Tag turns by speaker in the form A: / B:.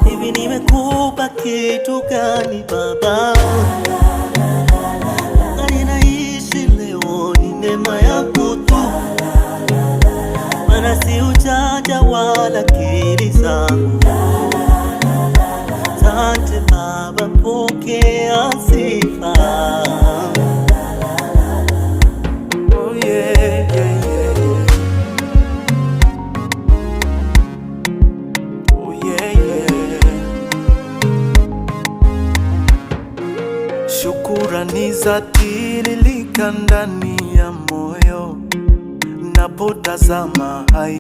A: Hivi nimekupa kitu gani Baba? Ninaishi leo ni neema yako tu, maana si ujanja wala akili zangu. Asante Baba, pokea sifa. Oh yeah, yeah, yeah. Oh yeah, yeah. Shukurani zatiririka ndani ya moyo napotazama hai